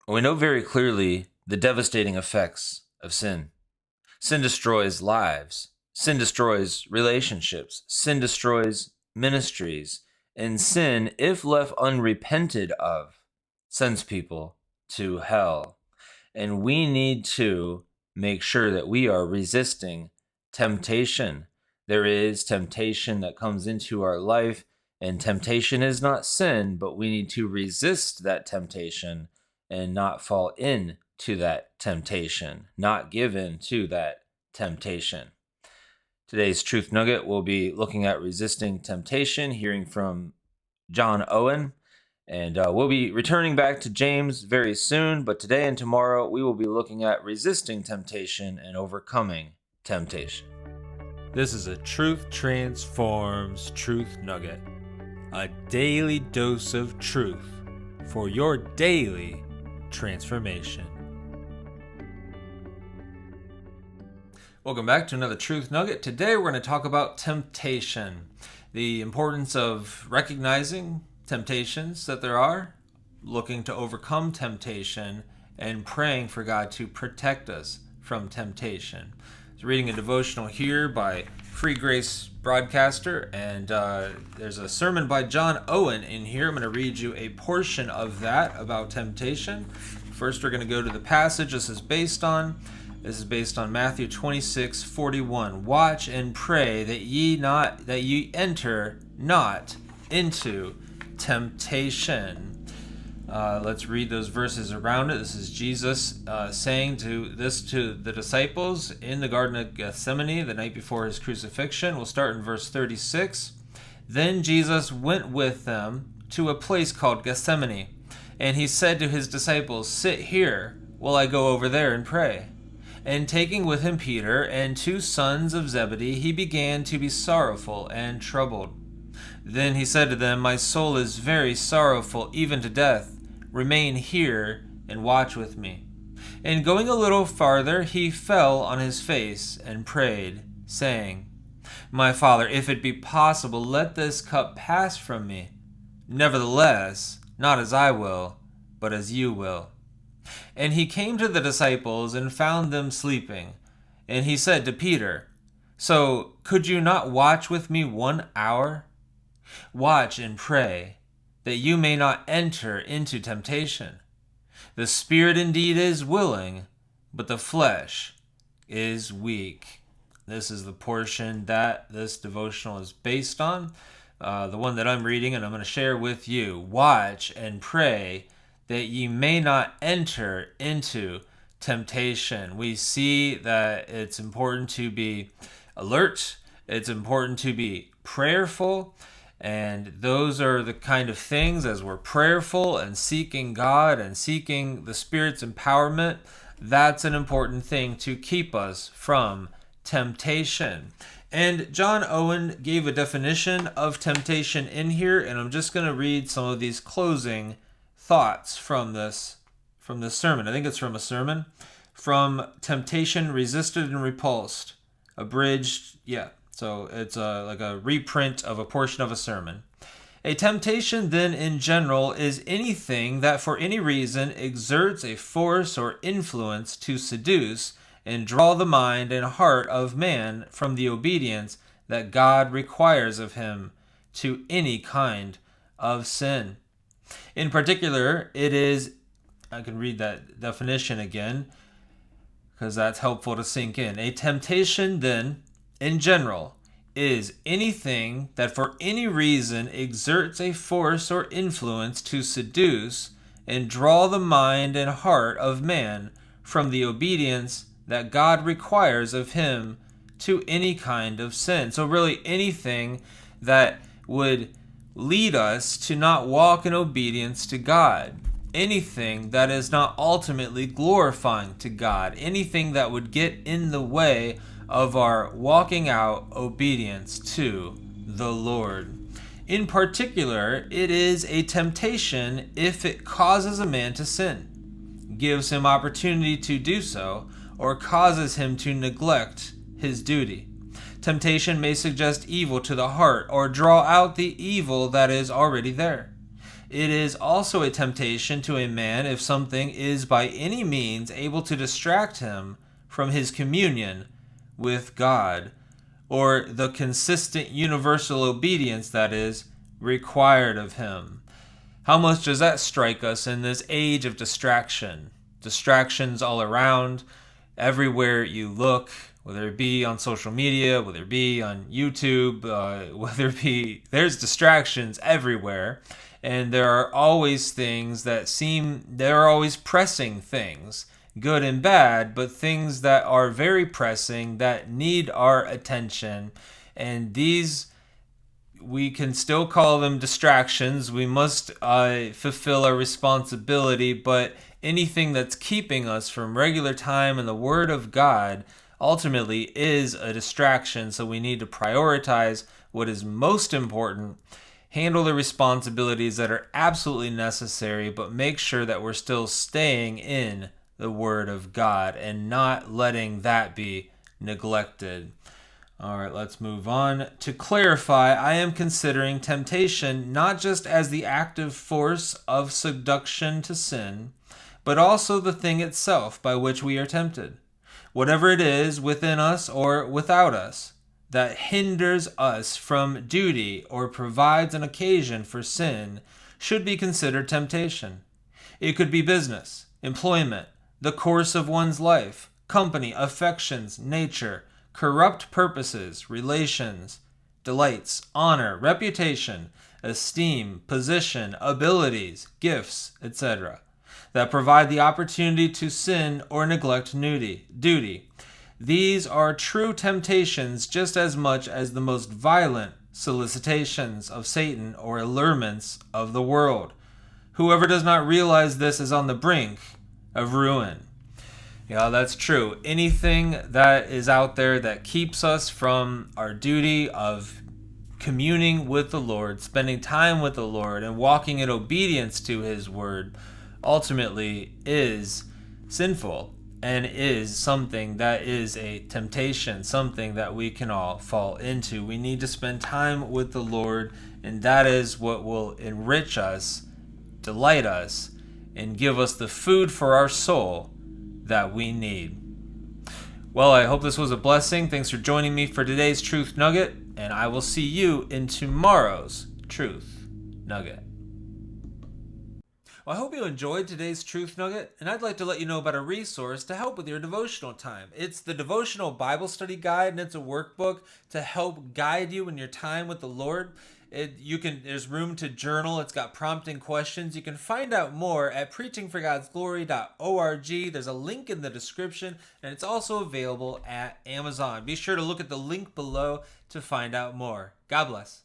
We know very clearly the devastating effects of sin. Sin destroys lives. Sin destroys relationships. Sin destroys ministries. And sin, if left unrepented of, sends people to hell. And we need to make sure that we are resisting temptation. There is temptation that comes into our life, and temptation is not sin, but we need to resist that temptation and not fall into that temptation, not give in to that temptation. Today's Truth Nugget will be looking at resisting temptation, hearing from John Owen, and we'll be returning back to James very soon, but today and tomorrow we will be looking at resisting temptation and overcoming temptation. This is a Truth Transforms Truth Nugget, a daily dose of truth for your daily transformation. Welcome back to another Truth Nugget. Today we're going to talk about temptation, the importance of recognizing temptations that there are, looking to overcome temptation, and praying for God to protect us from temptation. I was reading a devotional here by Free Grace Broadcaster, and there's a sermon by John Owen in here. I'm going to read you a portion of that about temptation. First, we're going to go to the passage this is based on. This is based on Matthew 26:41. Watch and pray that ye enter not into temptation. Let's read those verses around it. This is Jesus saying to the disciples in the Garden of Gethsemane the night before his crucifixion. We'll start in verse 36. Then Jesus went with them to a place called Gethsemane, and he said to his disciples, "Sit here while I go over there and pray." And taking with him Peter and 2 sons of Zebedee, he began to be sorrowful and troubled. Then he said to them, "My soul is very sorrowful, even to death. Remain here and watch with me." And going a little farther, he fell on his face and prayed, saying, "My Father, if it be possible, let this cup pass from me. Nevertheless, not as I will, but as you will." And he came to the disciples and found them sleeping. And he said to Peter, "So could you not watch with me 1 hour? Watch and pray, that you may not enter into temptation. The spirit indeed is willing, but the flesh is weak." This is the portion that this devotional is based on, the one that I'm reading, and I'm going to share with you. Watch and pray that ye may not enter into temptation. We see that it's important to be alert. It's important to be prayerful. And those are the kind of things, as we're prayerful and seeking God and seeking the Spirit's empowerment, that's an important thing to keep us from temptation. And John Owen gave a definition of temptation in here, and I'm just going to read some of these closing thoughts from this sermon. I think it's from a sermon. From Temptation Resisted and Repulsed. Abridged, so it's like a reprint of a portion of a sermon. A temptation, then, in general, is anything that for any reason exerts a force or influence to seduce and draw the mind and heart of man from the obedience that God requires of him to any kind of sin. In particular, it is, I can read that definition again because that's helpful to sink in. A temptation, then, in general, is anything that for any reason exerts a force or influence to seduce and draw the mind and heart of man from the obedience that God requires of him to any kind of sin. So really anything that would lead us to not walk in obedience to God. Anything that is not ultimately glorifying to God. Anything that would get in the way of our walking out obedience to the Lord. In particular, it is a temptation if it causes a man to sin, gives him opportunity to do so, or causes him to neglect his duty. Temptation may suggest evil to the heart or draw out the evil that is already there. It is also a temptation to a man if something is by any means able to distract him from his communion with God, or the consistent universal obedience that is required of him. How much does that strike us in this age of distraction? Distractions all around, everywhere you look, whether it be on social media, whether it be on YouTube, there's distractions everywhere. And there are always things there are always pressing things, good and bad, but things that are very pressing that need our attention. And these, we can still call them distractions. We must fulfill our responsibility, but anything that's keeping us from regular time in the Word of God ultimately is a distraction. So we need to prioritize what is most important, handle the responsibilities that are absolutely necessary, but make sure that we're still staying in the Word of God and not letting that be neglected. All right, let's move on. To clarify, I am considering temptation not just as the active force of seduction to sin, but also the thing itself by which we are tempted. Whatever it is within us or without us that hinders us from duty or provides an occasion for sin should be considered temptation. It could be business, employment, the course of one's life, company, affections, nature, corrupt purposes, relations, delights, honor, reputation, esteem, position, abilities, gifts, etc., that provide the opportunity to sin or neglect duty. These are true temptations just as much as the most violent solicitations of Satan or allurements of the world. Whoever does not realize this is on the brink of ruin. Yeah, that's true. Anything that is out there that keeps us from our duty of communing with the Lord, spending time with the Lord, and walking in obedience to His Word, ultimately is sinful and is something that is a temptation, something that we can all fall into. We need to spend time with the Lord, and that is what will enrich us, delight us, and give us the food for our soul that we need. Well, I hope this was a blessing. Thanks for joining me for today's Truth Nugget, and I will see you in tomorrow's Truth Nugget. Well, I hope you enjoyed today's Truth Nugget, and I'd like to let you know about a resource to help with your devotional time. It's the Devotional Bible Study Guide, and it's a workbook to help guide you in your time with the Lord. There's room to journal. It's got prompting questions. You can find out more at preachingforgodsglory.org. There's a link in the description, and it's also available at Amazon. Be sure to look at the link below to find out more. God bless.